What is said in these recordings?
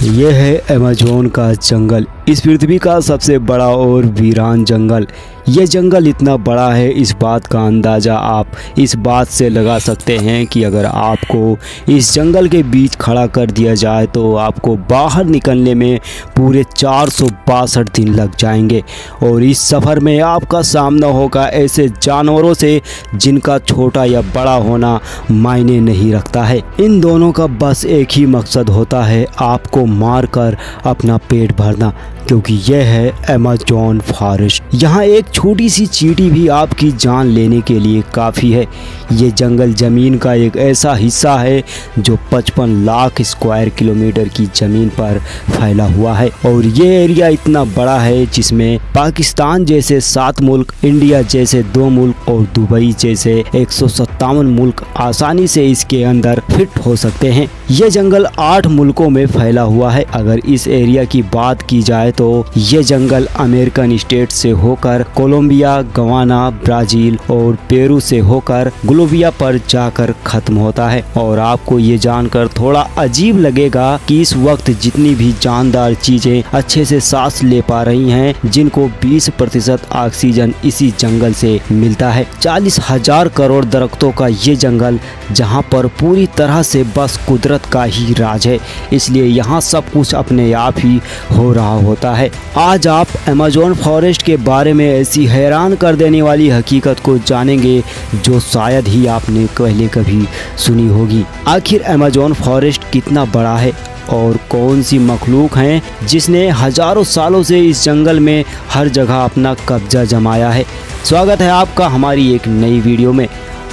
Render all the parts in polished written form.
यह है अमेज़न का जंगल, इस पृथ्वी का सबसे बड़ा और वीरान जंगल। यह जंगल इतना बड़ा है, इस बात का अंदाज़ा आप इस बात से लगा सकते हैं कि अगर आपको इस जंगल के बीच खड़ा कर दिया जाए तो आपको बाहर निकलने में पूरे 462 दिन लग जाएंगे। और इस सफ़र में आपका सामना होगा ऐसे जानवरों से जिनका छोटा या बड़ा होना मायने नहीं रखता है। इन दोनों का बस एक ही मकसद होता है, आपको मारकर अपना पेट भरना, क्योंकि यह है अमेज़न फॉरेस्ट। यहाँ एक छोटी सी चींटी भी आपकी जान लेने के लिए काफ़ी है। ये जंगल ज़मीन का एक ऐसा हिस्सा है जो 55 लाख स्क्वायर किलोमीटर की ज़मीन पर फैला हुआ है। और ये एरिया इतना बड़ा है जिसमें पाकिस्तान जैसे 7 मुल्क, इंडिया जैसे 2 मुल्क और दुबई जैसे 157 मुल्क आसानी से इसके अंदर फिट हो सकते हैं। ये जंगल 8 मुल्कों में फैला हुआ है। अगर इस एरिया की बात की जाए तो ये जंगल अमेरिकन स्टेट से होकर कोलंबिया, गवाना, ब्राज़ील और पेरू से होकर बोलिविया पर जाकर खत्म होता है। और आपको ये जानकर थोड़ा अजीब लगेगा कि इस वक्त जितनी भी जानदार चीजें अच्छे से सांस ले पा रही हैं, जिनको 20% ऑक्सीजन इसी जंगल से मिलता है। 40,000 करोड़ दरख्तों का ये जंगल, जहाँ पर पूरी तरह से बस कुदरत का ही राज है, इसलिए यहाँ सब कुछ अपने आप ही हो रहा होता है। आज आप अमेज़न फॉरेस्ट के बारे में ऐसी हैरान कर देने वाली हकीकत को जानेंगे जो शायद ही आपने पहले कभी सुनी होगी। आखिर अमेज़न फॉरेस्ट कितना बड़ा है और कौन सी मखलूक हैं जिसने हजारों सालों से इस जंगल में हर जगह अपना कब्जा जमाया है। स्वागत है आपका हमारी एक नई वीडियो में।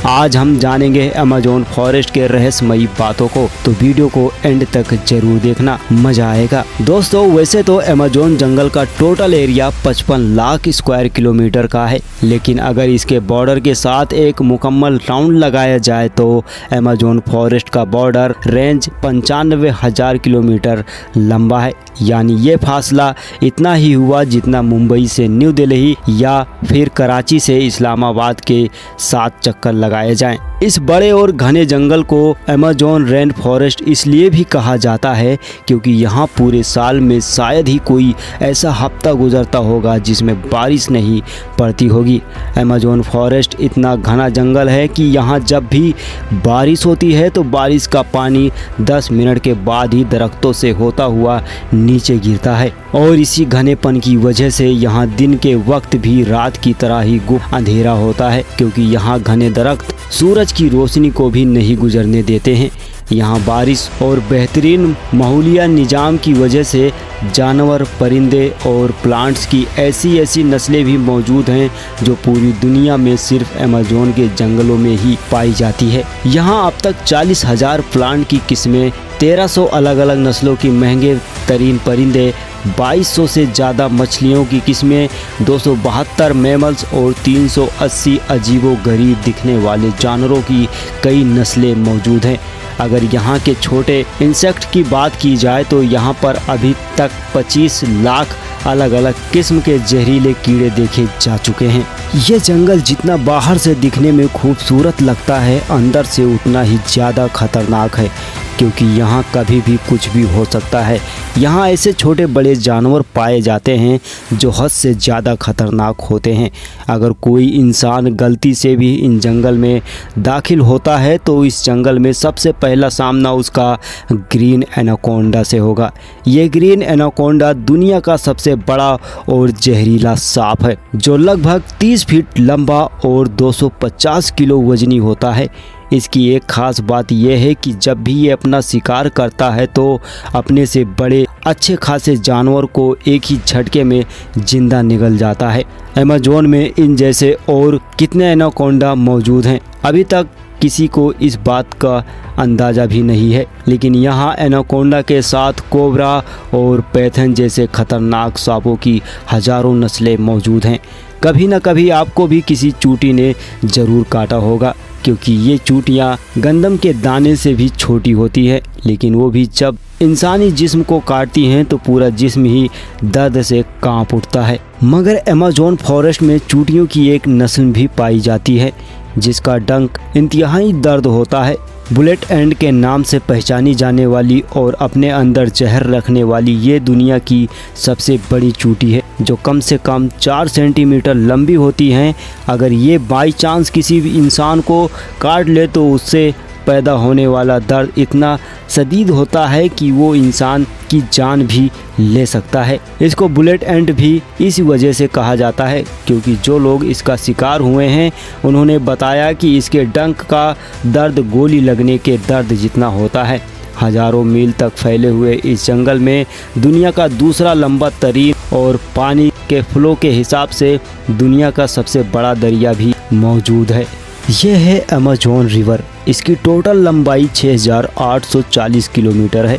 आज हम जानेंगे अमेज़न फॉरेस्ट के रहस्यमयी बातों को, तो वीडियो को एंड तक जरूर देखना, मजा आएगा। दोस्तों, वैसे तो अमेज़न जंगल का total area 55 lakh square kilometre का है, लेकिन अगर इसके बॉर्डर के साथ एक मुकम्मल राउंड लगाया जाए तो अमेज़न फॉरेस्ट का बॉर्डर रेंज 95,000 किलोमीटर लंबा है। यानी ये फासला इतना ही हुआ जितना मुंबई से न्यू दिल्ली या फिर कराची से इस्लामाबाद के 7 चक्कर लगाए जाएं। इस बड़े और घने जंगल को अमेज़न रेन फॉरेस्ट इसलिए भी कहा जाता है क्योंकि यहाँ पूरे साल में शायद ही कोई ऐसा हफ्ता गुजरता होगा जिसमें बारिश नहीं पड़ती होगी। अमेज़न फॉरेस्ट इतना घना जंगल है कि यहाँ जब भी बारिश होती है तो बारिश का पानी 10 मिनट के बाद ही दरख्तों से होता हुआ नीचे गिरता है। और इसी घनेपन की वजह से यहाँ दिन के वक्त भी रात की तरह ही गुप्त अंधेरा होता है, क्योंकि यहाँ घने दरख्त सूरज की रोशनी को भी नहीं गुजरने देते हैं। यहाँ बारिश और बेहतरीन माहौलिया निज़ाम की वजह से जानवर, परिंदे और प्लांट्स की ऐसी नस्लें भी मौजूद हैं जो पूरी दुनिया में सिर्फ अमेज़न के जंगलों में ही पाई जाती है। यहाँ अब तक 40,000 प्लांट की किस्में, 1300 अलग अलग नस्लों की महंगे तरीन परिंदे, 2200 से ज़्यादा मछलियों की किस्में, 272 मैमल्स और 380 अजीबोगरीब दिखने वाले जानवरों की कई नस्लें मौजूद हैं। अगर यहाँ के छोटे इंसेक्ट की बात की जाए तो यहाँ पर अभी तक 25 लाख अलग अलग किस्म के जहरीले कीड़े देखे जा चुके हैं। ये जंगल जितना बाहर से दिखने में खूबसूरत लगता है, अंदर से उतना ही ज़्यादा खतरनाक है, क्योंकि यहाँ कभी भी कुछ भी हो सकता है। यहाँ ऐसे छोटे बड़े जानवर पाए जाते हैं जो हद से ज़्यादा खतरनाक होते हैं। अगर कोई इंसान गलती से भी इन जंगल में दाखिल होता है तो इस जंगल में सबसे पहला सामना उसका ग्रीन एनाकोंडा से होगा। ये ग्रीन एनाकोंडा दुनिया का सबसे बड़ा और जहरीला सांप है, जो लगभग 30 फीट लंबा और 250 किलो वजनी होता है। इसकी एक ख़ास बात यह है कि जब भी ये अपना शिकार करता है तो अपने से बड़े अच्छे खासे जानवर को एक ही झटके में जिंदा निगल जाता है। अमेज़न में इन जैसे और कितने एनाकोंडा मौजूद हैं, अभी तक किसी को इस बात का अंदाज़ा भी नहीं है। लेकिन यहाँ एनाकोंडा के साथ कोबरा और पैथन जैसे खतरनाक सांपों की हज़ारों नस्लें मौजूद हैं। कभी न कभी आपको भी किसी चूंटी ने ज़रूर काटा होगा, क्योंकि ये चूंटियाँ गंदम के दाने से भी छोटी होती है, लेकिन वो भी जब इंसानी जिस्म को काटती हैं तो पूरा जिस्म ही दर्द से कांप उठता है। मगर अमेज़न फॉरेस्ट में चूंटियों की एक नस्ल भी पाई जाती है जिसका डंक इंतहाई दर्द होता है। बुलेट एंड के नाम से पहचानी जाने वाली और अपने अंदर जहर रखने वाली ये दुनिया की सबसे बड़ी चोटी है, जो कम से कम 4 सेंटीमीटर लंबी होती हैं। अगर ये बाई चांस किसी भी इंसान को काट ले तो उससे पैदा होने वाला दर्द इतना शदीद होता है कि वो इंसान की जान भी ले सकता है। इसको बुलेट एंड भी इस वजह से कहा जाता है क्योंकि जो लोग इसका शिकार हुए हैं उन्होंने बताया कि इसके डंक का दर्द गोली लगने के दर्द जितना होता है। हजारों मील तक फैले हुए इस जंगल में दुनिया का दूसरा लंबा तरीन और पानी के फ्लो के हिसाब से दुनिया का सबसे बड़ा दरिया भी मौजूद है। यह है अमेज़न रिवर। इसकी टोटल लंबाई 6840 किलोमीटर है।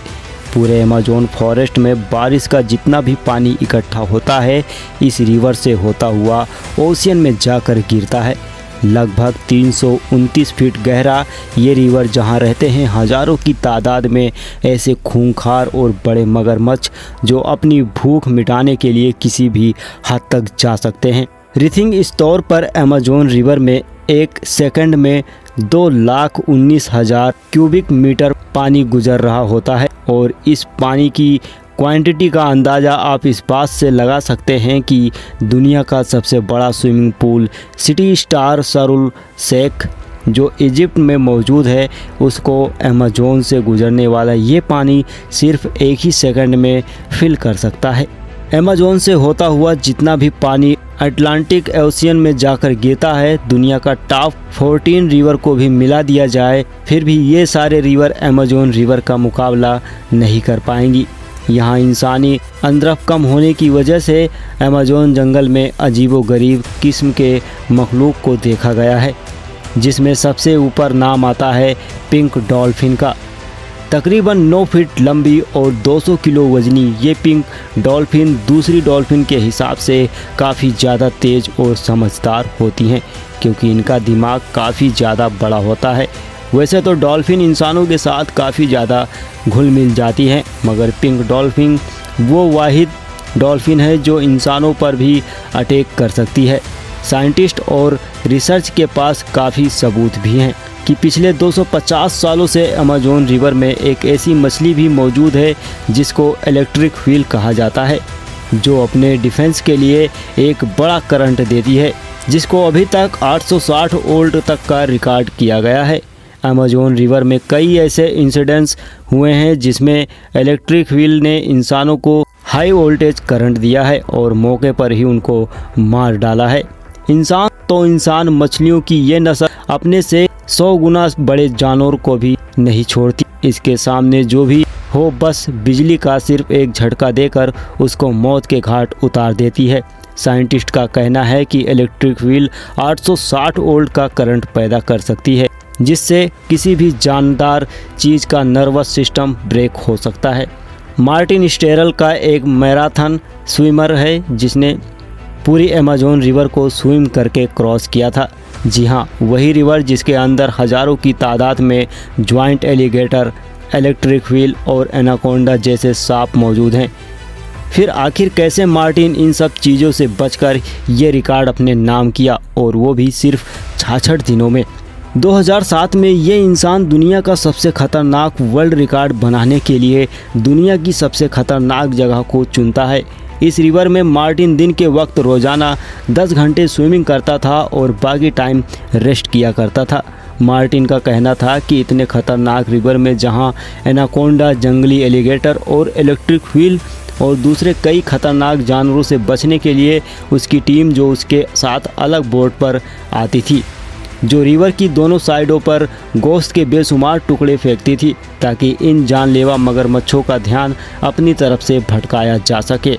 पूरे अमेज़न फॉरेस्ट में बारिश का जितना भी पानी इकट्ठा होता है इस रिवर से होता हुआ ओशियन में जाकर गिरता है। लगभग 329 फीट गहरा ये रिवर जहां रहते हैं हजारों की तादाद में ऐसे खूंखार और बड़े मगरमच्छ जो अपनी भूख मिटाने के लिए किसी भी हद तक जा सकते हैं। रिथिंग इस तौर पर अमेज़न रिवर में एक सेकंड में 2,19,000 क्यूबिक मीटर पानी गुजर रहा होता है और इस पानी की क्वांटिटी का अंदाज़ा आप इस बात से लगा सकते हैं कि दुनिया का सबसे बड़ा swimming pool city star Sharm Sheikh जो इजिप्ट में मौजूद है उसको अमेज़न से गुजरने वाला ये पानी सिर्फ एक ही सेकंड में फिल कर सकता है। अमेज़न से होता हुआ जितना भी पानी अटलांटिक ओशियन में जाकर गिरता है, दुनिया का टॉप 14 रिवर को भी मिला दिया जाए फिर भी ये सारे रिवर अमेज़न रिवर का मुकाबला नहीं कर पाएंगी। यहाँ इंसानी अंदरफ कम होने की वजह से अमेज़न जंगल में अजीबोगरीब किस्म के मखलूक को देखा गया है, जिसमें सबसे ऊपर नाम आता है पिंक डॉल्फिन का। तकरीबन 9 फीट लंबी और 200 किलो वजनी ये पिंक डॉल्फिन दूसरी डॉल्फिन के हिसाब से काफ़ी ज़्यादा तेज़ और समझदार होती हैं क्योंकि इनका दिमाग काफ़ी ज़्यादा बड़ा होता है। वैसे तो डॉल्फिन इंसानों के साथ काफ़ी ज़्यादा घुल मिल जाती हैं, मगर पिंक डॉल्फिन वो वाहिद डॉल्फिन है जो इंसानों पर भी अटैक कर सकती है। साइंटिस्ट और रिसर्च के पास काफ़ी सबूत भी हैं कि पिछले 250 सालों से अमेज़न रिवर में एक ऐसी मछली भी मौजूद है जिसको इलेक्ट्रिक व्हील कहा जाता है, जो अपने डिफेंस के लिए एक बड़ा करंट देती है, जिसको अभी तक 860 वोल्ट तक का रिकॉर्ड किया गया है। अमेज़न रिवर में कई ऐसे इंसिडेंट्स हुए हैं जिसमें इलेक्ट्रिक व्हील ने इंसानों को हाई वोल्टेज करंट दिया है और मौके पर ही उनको मार डाला है। इंसान मछलियों की ये नस्ल अपने से 100 गुना बड़े जानवर को भी नहीं छोड़ती। इसके सामने जो भी हो बस बिजली का सिर्फ एक झटका देकर उसको मौत के घाट उतार देती है। साइंटिस्ट का कहना है कि इलेक्ट्रिक व्हील 860 वोल्ट का करंट पैदा कर सकती है, जिससे किसी भी जानदार चीज़ का नर्वस सिस्टम ब्रेक हो सकता है। मार्टिन स्टेरल का एक मैराथन स्विमर है जिसने पूरी अमेज़न रिवर को स्विम करके क्रॉस किया था। जी हाँ, वही रिवर जिसके अंदर हज़ारों की तादाद में ज्वाइंट एलिगेटर, इलेक्ट्रिक व्हील और एनाकोंडा जैसे सांप मौजूद हैं। फिर आखिर कैसे मार्टिन इन सब चीज़ों से बचकर ये रिकॉर्ड अपने नाम किया, और वो भी सिर्फ 66 दिनों में। 2007 में ये इंसान दुनिया का सबसे खतरनाक वर्ल्ड रिकॉर्ड बनाने के लिए दुनिया की सबसे खतरनाक जगह को चुनता है। इस रिवर में मार्टिन दिन के वक्त रोज़ाना 10 घंटे स्विमिंग करता था और बाकी टाइम रेस्ट किया करता था। मार्टिन का कहना था कि इतने खतरनाक रिवर में जहां एनाकोंडा, जंगली एलिगेटर और इलेक्ट्रिक व्हील और दूसरे कई खतरनाक जानवरों से बचने के लिए उसकी टीम जो उसके साथ अलग बोट पर आती थी, जो रिवर की दोनों साइडों पर गोश्त के बेशुमार टुकड़े फेंकती थी ताकि इन जानलेवा मगरमच्छों का ध्यान अपनी तरफ से भटकाया जा सके।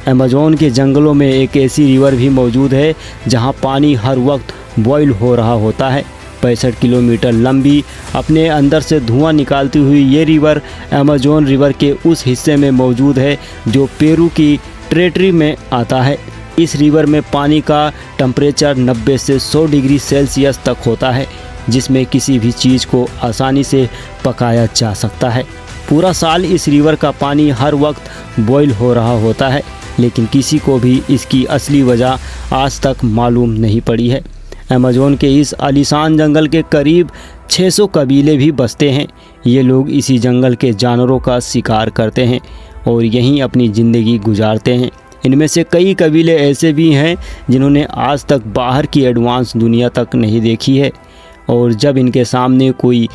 अमेज़न के जंगलों में एक ऐसी रिवर भी मौजूद है जहां पानी हर वक्त बॉयल हो रहा होता है। 65 किलोमीटर लंबी, अपने अंदर से धुआं निकालती हुई ये रिवर अमेज़न रिवर के उस हिस्से में मौजूद है जो पेरू की टेरिटरी में आता है। इस रिवर में पानी का टेम्परेचर 90 से 100 डिग्री सेल्सियस तक होता है, जिसमें किसी भी चीज़ को आसानी से पकाया जा सकता है। पूरा साल इस रिवर का पानी हर वक्त बॉयल हो रहा होता है, लेकिन किसी को भी इसकी असली वजह आज तक मालूम नहीं पड़ी है। अमेज़न के इस आलीशान जंगल के करीब 600 कबीले भी बसते हैं। ये लोग इसी जंगल के जानवरों का शिकार करते हैं और यहीं अपनी ज़िंदगी गुजारते हैं। इनमें से कई कबीले ऐसे भी हैं जिन्होंने आज तक बाहर की एडवांस दुनिया तक नहीं देखी है, और जब इनके सामने कोई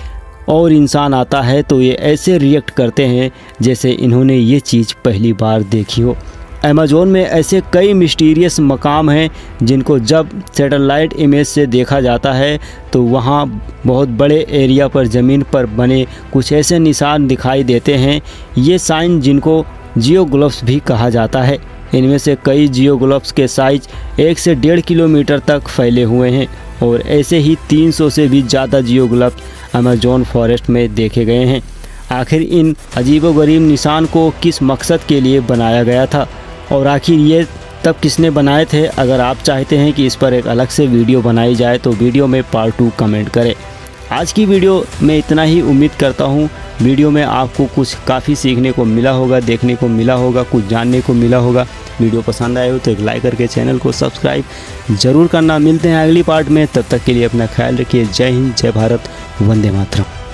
और इंसान आता है तो ये ऐसे रिएक्ट करते हैं जैसे इन्होंने ये चीज़ पहली बार देखी हो। अमेज़न में ऐसे कई मिस्टीरियस मकाम हैं जिनको जब सैटेलाइट इमेज से देखा जाता है तो वहाँ बहुत बड़े एरिया पर ज़मीन पर बने कुछ ऐसे निशान दिखाई देते हैं। ये साइन जिनको जियोग्लिफ्स भी कहा जाता है। इनमें से कई जियोग्लिफ्स के साइज 1 से 1.5 किलोमीटर तक फैले हुए हैं और ऐसे ही 300 से भी ज़्यादा जियोग्लिफ्स अमेज़न फॉरेस्ट में देखे गए हैं। आखिर इन अजीबोगरीब निशान को किस मकसद के लिए बनाया गया था और आखिर ये तब किसने बनाए थे? अगर आप चाहते हैं कि इस पर एक अलग से वीडियो बनाई जाए तो वीडियो में पार्ट 2 कमेंट करें। आज की वीडियो में इतना ही। उम्मीद करता हूँ वीडियो में आपको कुछ काफ़ी सीखने को मिला होगा, देखने को मिला होगा, कुछ जानने को मिला होगा। वीडियो पसंद आए हो तो एक लाइक करके चैनल को सब्सक्राइब ज़रूर करना। मिलते हैं अगली पार्ट में, तब तक के लिए अपना ख्याल रखिए। जय हिंद, जय भारत, वंदे मातरम।